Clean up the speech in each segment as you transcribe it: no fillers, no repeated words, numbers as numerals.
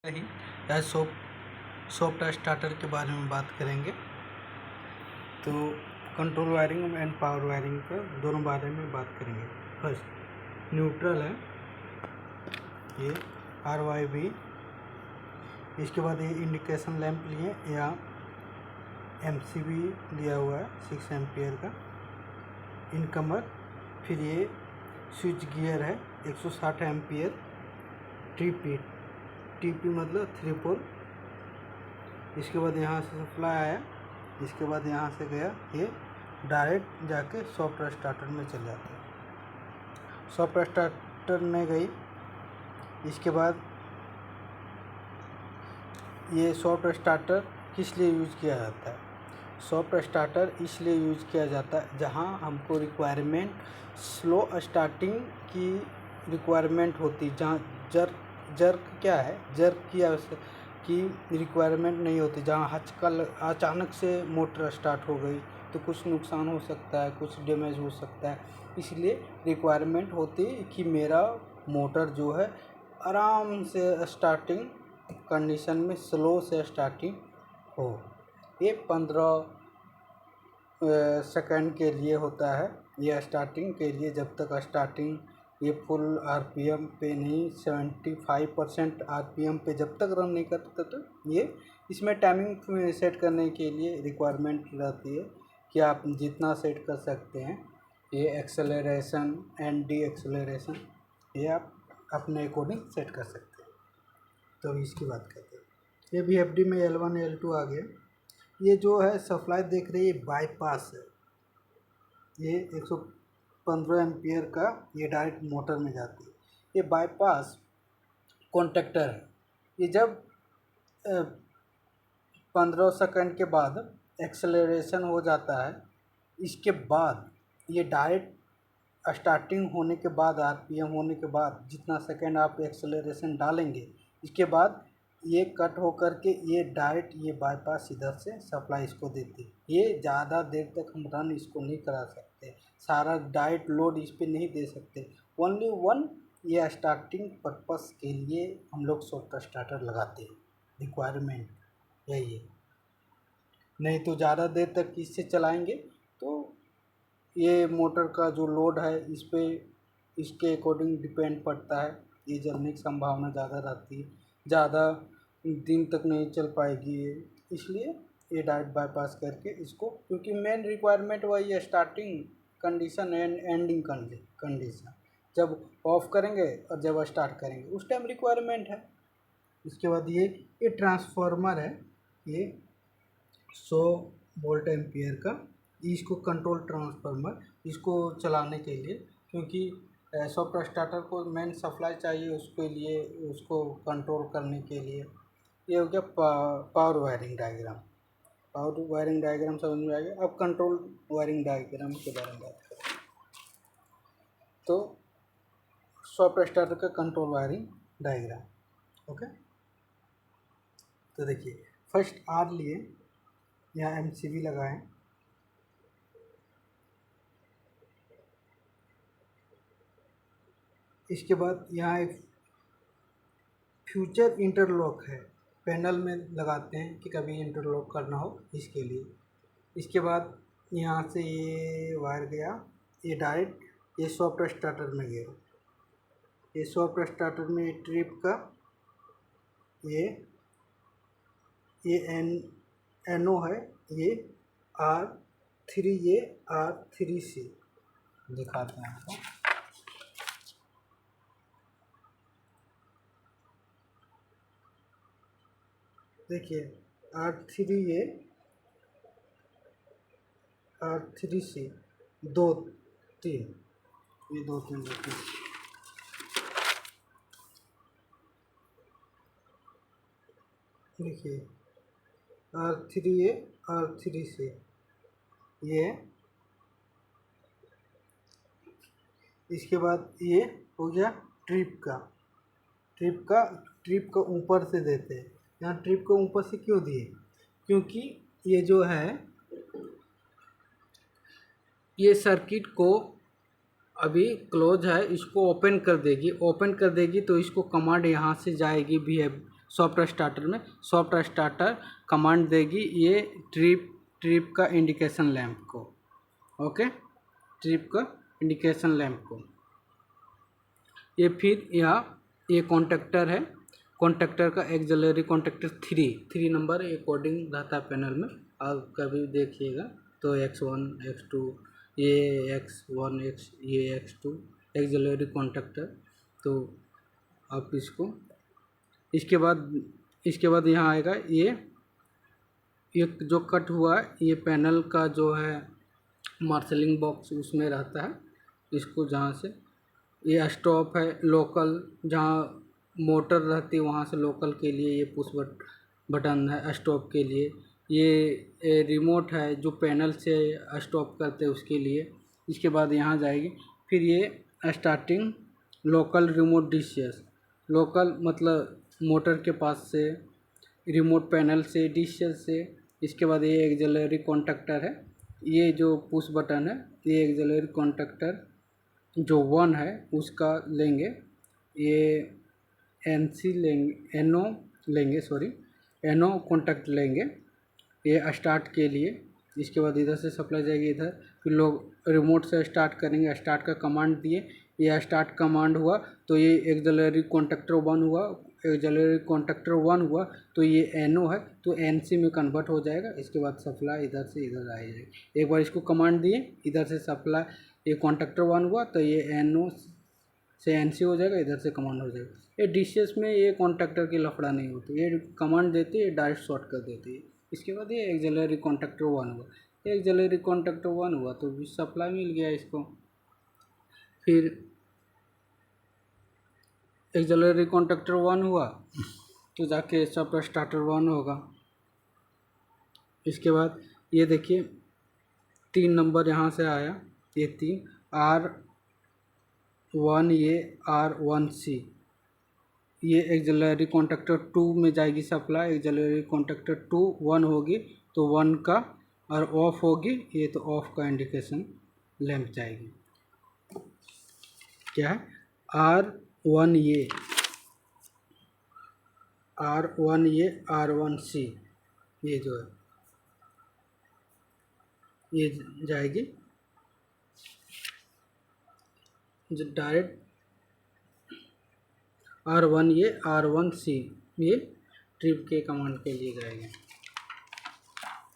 ही या soft starter के बारे में बात करेंगे। तो control wiring and power wiring का दोनों बारे में बात करेंगे। फर्स्ट न्यूट्रल है ये RYB। इसके बाद ये इंडिकेशन लैंप लिए या MCB लिया हुआ है 6 एम्पियर का इनकमर। फिर ये स्विच गियर है 160 एम्पियर TP मतलब 3 पोल। इसके बाद यहाँ से सप्लाई आया, इसके बाद यहाँ से गया, ये डायरेक्ट जाके सॉफ्ट स्टार्टर में चल जाता है। सॉफ्ट स्टार्टर में गई, इसके बाद ये सॉफ्ट स्टार्टर किस लिए यूज़ किया जाता है? सॉफ्ट स्टार्टर इसलिए यूज़ किया जाता है जहाँ हमको रिक्वायरमेंट स्लो स्टार्टिंग की रिक्वायरमेंट होती, जहाँ जर्क क्या है, जर्क की रिक्वायरमेंट नहीं होती, जहाँ आजकल अचानक से मोटर स्टार्ट हो गई तो कुछ नुकसान हो सकता है, कुछ डैमेज हो सकता है। इसलिए रिक्वायरमेंट होती कि मेरा मोटर जो है आराम से स्टार्टिंग कंडीशन में स्लो से स्टार्टिंग हो। ये 15 सेकंड के लिए होता है, ये स्टार्टिंग के लिए। जब तक स्टार्टिंग ये फुल RPM पे नहीं, 75% RPM पे जब तक रन नहीं करता तो ये इसमें टाइमिंग सेट करने के लिए रिक्वायरमेंट रहती है कि आप जितना सेट कर सकते हैं। ये एक्सेलरेशन एंड डी एक्सेलरेशन ये आप अपने अकॉर्डिंग सेट कर सकते हैं। तो इसकी बात करते हैं। ये VFD में L1 L2 आ गया। ये जो है सप्लाई देख रही है बाईपास है, ये 115 एम्पियर का, ये डायरेक्ट मोटर में जाती है। ये बाईपास कॉन्टेक्टर है। ये जब 15 सेकंड के बाद एक्सेलरेशन हो जाता है, इसके बाद ये डायरेक्ट स्टार्टिंग होने के बाद RPM होने के बाद जितना सेकंड आप एक्सेलरेशन डालेंगे, इसके बाद ये कट हो करके ये डायरेक्ट ये बाईपास इधर से सप्लाई इसको देती है। ये ज़्यादा देर तक हम रन इसको नहीं करा सकते, सारा डायरेक्ट लोड इस पर नहीं दे सकते। ओनली वन ये स्टार्टिंग पर्पस के लिए हम लोग सॉफ्ट स्टार्टर लगाते हैं, रिक्वायरमेंट यही है। नहीं तो ज़्यादा देर तक इससे चलाएंगे तो ये मोटर का जो लोड है इस पे इसके अकॉर्डिंग डिपेंड पड़ता है, ये जलने की संभावना ज़्यादा रहती है, ज़्यादा दिन तक नहीं चल पाएगी ये। इसलिए ये डायरेक्ट बाईपास करके इसको, क्योंकि मेन रिक्वायरमेंट वही है, starting condition and ending condition. जब ऑफ करेंगे और जब स्टार्ट करेंगे उस टाइम रिक्वायरमेंट है। इसके बाद ये ट्रांसफार्मर है, ये 100 वोल्ट एम्पियर का, इसको कंट्रोल ट्रांसफार्मर, इसको चलाने के लिए, क्योंकि सॉफ्ट स्टार्टर को मेन सप्लाई चाहिए उसके लिए, उसको कंट्रोल करने के लिए। ये हो गया power wiring diagram. Power wiring diagram समझ में आ गया। अब कंट्रोल वायरिंग डायग्राम के बारे में बात करें तो सॉफ्ट स्टार्टर का कंट्रोल वायरिंग डायग्राम। ओके, तो देखिए फर्स्ट R लिए, यहाँ MCB लगाएं, इसके बाद यहाँ एक फ्यूचर इंटरलॉक है, पैनल में लगाते हैं कि कभी इंटरलॉक करना हो इसके लिए। इसके बाद यहाँ से ये वायर गया, ये डायरेक्ट ये सॉफ्ट स्टार्टर में गया। ये सॉफ्ट स्टार्टर में ट्रिप का ये NO है, ये R3, ये R3C दिखाते हैं आपको। देखिए R3, ये R3C 2-3, ये 2-3 देखिए R3A R3C ये। इसके बाद ये हो गया ट्रिप का ऊपर से देते हैं। यहाँ ट्रिप को ऊपर से क्यों दिए? क्योंकि ये जो है ये सर्किट को अभी क्लोज है, इसको ओपन कर देगी तो इसको कमांड यहाँ से जाएगी सॉफ्ट स्टार्टर में सॉफ्ट स्टार्टर कमांड देगी ये ट्रिप का इंडिकेशन लैंप को, ओके, ट्रिप का इंडिकेशन लैंप को। ये फिर यहाँ ये कॉन्टेक्टर है, कॉन्टेक्टर का एक्सिलरी कॉन्टेक्टर 3 नंबर कोडिंग रहता है पैनल में, आप कभी देखिएगा तो X1 X2 ये X1 ये X2 एक्सिलरी कॉन्टेक्टर। तो आप इसको इसके बाद यहाँ आएगा ये जो कट हुआ है ये पैनल का जो है मार्शलिंग बॉक्स उसमें रहता है। इसको जहाँ से ये स्टॉप है लोकल, जहाँ मोटर रहती है वहाँ से लोकल के लिए ये पुश बटन है स्टॉप के लिए। ये रिमोट है जो पैनल से स्टॉप करते हैं उसके लिए। इसके बाद यहाँ जाएगी फिर ये starting local remote dishes, local मतलब मोटर के पास से रिमोट पैनल से डिशेस से। इसके बाद ये एक्सिलरी कॉन्टेक्टर है, ये जो पुश बटन है ये एक्सिलरी कॉन्टेक्टर जो 1 है उसका लेंगे, ये NC लेंगे, NO कॉन्टेक्ट लेंगे ये स्टार्ट के लिए। इसके बाद इधर से सप्लाई जाएगी इधर, फिर लोग रिमोट से स्टार्ट करेंगे, स्टार्ट का कमांड दिए, ये स्टार्ट कमांड हुआ तो ये एक्सिलरी कॉन्टेक्टर 1 हुआ, एक्सिलरी कॉन्टेक्टर 1 हुआ तो ये NO है तो NC में कन्वर्ट हो जाएगा। इसके बाद सप्लाई इधर से इधर आ जाएगी। एक बार इसको कमांड दिए इधर से सप्लाई, ये कॉन्टेक्टर 1 हुआ तो ये NO से NC हो जाएगा, इधर से कमांड हो जाएगा। ये डिशेस में ये कॉन्टेक्टर की लफड़ा नहीं होती, ये कमांड देती है डायरेक्ट शॉर्ट कर देती है। इसके बाद ये एक्सिलरी कॉन्टेक्टर 1 हुआ, एक्सिलरी कॉन्टेक्टर 1 हुआ तो भी सप्लाई मिल गया इसको। फिर एक्सिलरी कॉन्टेक्टर 1 हुआ तो जाके सब स्टार्टर 1 होगा। इसके बाद ये देखिए 3 नंबर यहाँ से आया, ये 3 R1 ये R1C, ये एक्सिलरी कॉन्टेक्टर 2 में जाएगी सप्लाई, एक्सिलरी कॉन्टेक्टर 2 1 होगी तो 1 का और ऑफ होगी ये तो ऑफ का इंडिकेशन लैंप जाएगी। क्या है R1 ये R1C ये जो है ये जाएगी जो डायरेक्ट R1 ये R1C ये ट्रिप के कमांड के लिए जाएगी,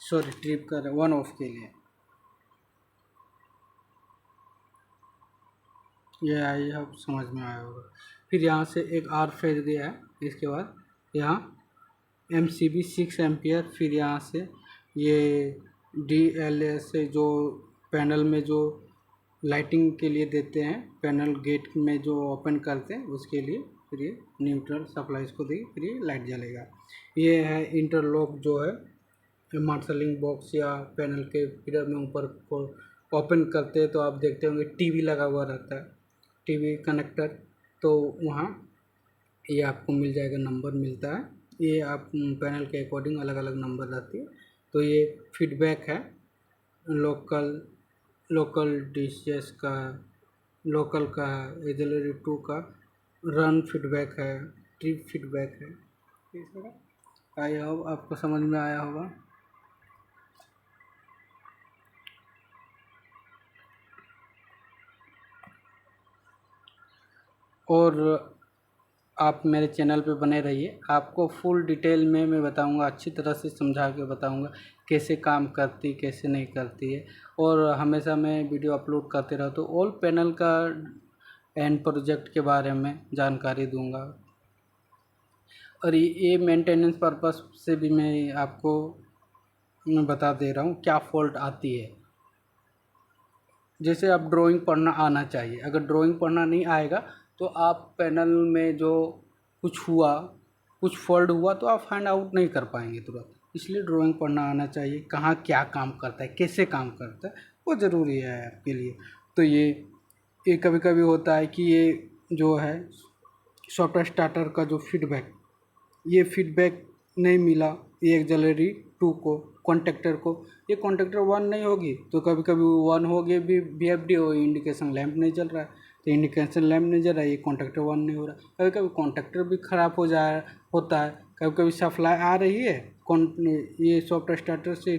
सॉरी ट्रिप का 1 ऑफ के लिए। ये आई अब समझ में आया होगा। फिर यहाँ से एक R फेर दिया है, इसके बाद यहाँ MCB 6 एम्पियर, फिर यहाँ से ये DLA से जो पैनल में जो लाइटिंग के लिए देते हैं, पैनल गेट में जो ओपन करते हैं उसके लिए, फिर ये न्यूट्रल सप्लाई इसको देगी, फिर ये लाइट जलेगा। ये है इंटरलॉक जो है मार्शलिंग बॉक्स या पैनल के पिलर में ऊपर को ओपन करते हैं तो आप देखते होंगे टीवी लगा हुआ रहता है, टीवी कनेक्टर, तो वहाँ ये आपको मिल जाएगा, नंबर मिलता है। ये आप पैनल के अकॉर्डिंग अलग अलग नंबर रहती है। तो ये फीडबैक है लोकल डिशेस का, लोकल का है, एक्सिलरी 2 का रन फीडबैक है, ट्रिप फीडबैक है। आई होप आपको समझ में आया होगा। और आप मेरे चैनल पे बने रहिए, आपको फुल डिटेल में मैं बताऊंगा, अच्छी तरह से समझा के बताऊंगा कैसे काम करती कैसे नहीं करती है। और हमेशा मैं वीडियो अपलोड करते रहता हूँ, ऑल पैनल का एंड प्रोजेक्ट के बारे में जानकारी दूंगा। और ये मेंटेनेंस पर्पस से भी मैं आपको बता दे रहा हूँ क्या फॉल्ट आती है। जैसे आप ड्राइंग पढ़ना आना चाहिए, अगर ड्राइंग पढ़ना नहीं आएगा तो आप पैनल में जो कुछ हुआ, कुछ फॉल्ट हुआ तो आप फाइंड आउट नहीं कर पाएंगे तुरंत। इसलिए ड्राइंग पढ़ना आना चाहिए, कहाँ क्या काम करता है, कैसे काम करता है, वो ज़रूरी है आपके लिए। तो ये कभी कभी होता है कि ये जो है सॉफ्टवेयर स्टार्टर का जो फीडबैक, ये फीडबैक नहीं मिला ये एक्सिलरी 2 को, कॉन्टेक्टर को, ये कॉन्टेक्टर 1 नहीं होगी तो कभी कभी 1 हो गए भी VFD हो, इंडिकेशन लैंप नहीं जल रहा है, तो इंडिकेशन लैंप नहीं जल रहा है, ये कॉन्टेक्टर 1 नहीं हो रहा। कभी कभी कॉन्टेक्टर भी ख़राब होता है कभी कभी सप्लाई आ रही है ये सॉफ्ट स्टार्टर से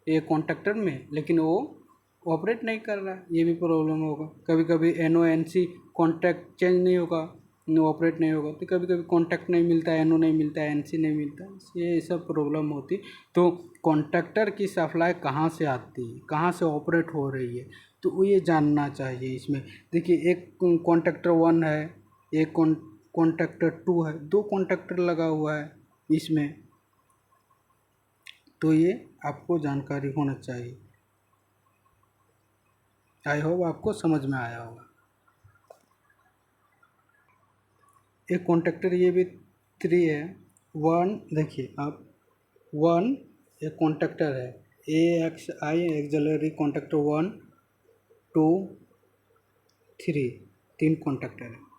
ये कॉन्टैक्टर में, लेकिन वो ऑपरेट नहीं कर रहा, ये भी प्रॉब्लम होगा। कभी कभी NO NC कॉन्टैक्ट चेंज नहीं होगा, ऑपरेट नहीं होगा, तो कभी कभी कॉन्टैक्ट नहीं मिलता, NO नहीं मिलता, NC नहीं मिलता, ये सब प्रॉब्लम होती। तो कॉन्टैक्टर की सप्लाई कहाँ से आती है, कहाँ से ऑपरेट हो रही है, तो वो ये जानना चाहिए। इसमें देखिए एक कॉन्टैक्टर 1 है, एक कॉन्टैक्टर 2 है, 2 कॉन्टैक्टर लगा हुआ है इसमें, तो ये आपको जानकारी होना चाहिए। आई होप आपको समझ में आया होगा। एक कॉन्टैक्टर ये भी 3 है, 1 देखिए आप 1 एक कॉन्टैक्टर है, AXI एक्सिलरी कॉन्टैक्टर 1 2 3 3 कॉन्टैक्टर है।